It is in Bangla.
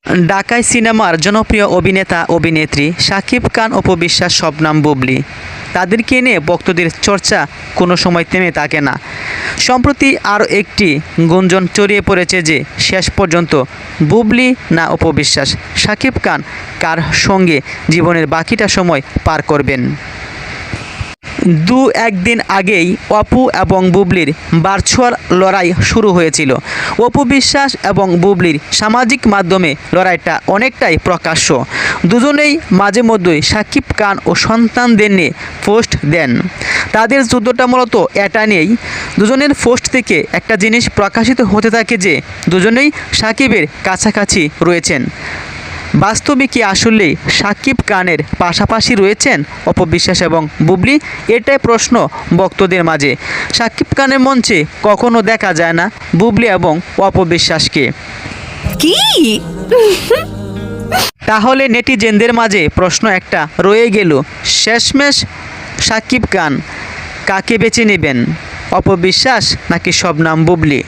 ঢাকাই সিনেমার জনপ্রিয় অভিনেতা অভিনেত্রী শাকিব খান, অপু বিশ্বাস, শবনম বুবলী, তাদেরকে নিয়ে ভক্তদের চর্চা কোনো সময় থেমে থাকে না। সম্প্রতি আরও একটি গুঞ্জন ছড়িয়ে পড়েছে যে শেষ পর্যন্ত বুবলী না অপু বিশ্বাস, শাকিব খান কার সঙ্গে জীবনের বাকিটা সময় পার করবেন। একদিন আগেই অপু এবং বুবলীর ভার্চুয়াল লড়াই শুরু হয়েছিল। অপু বিশ্বাস এবং বুবলীর সামাজিক মাধ্যমে লড়াইটা অনেকটাই প্রকাশ্য। দুজনেই মাঝে মধ্যেই শাকিব খান ও সন্তানদের নিয়ে পোস্ট দেন। তাদের যুদ্ধটা মূলত এটা নিয়েই। দুজনের পোস্ট থেকে একটা জিনিস প্রকাশিত হতে থাকে যে দুজনেই শাকিবের কাছাকাছি রয়েছেন। বাস্তবে কি আসলেই শাকিব খানের পাশাপাশি রয়েছেন অপু বিশ্বাস এবং বুবলী? এটাই প্রশ্ন ভক্তদের মাঝে। শাকিব খানের মঞ্চে কখনো দেখা যায় না বুবলী এবং অপু বিশ্বাসকে। কি তাহলে নেটিজেনদের মাঝে প্রশ্ন একটা রয়ে গেল, শেষমেশ শাকিব খান কাকে বেছে নেবেন, অপু বিশ্বাস নাকি শবনম বুবলী?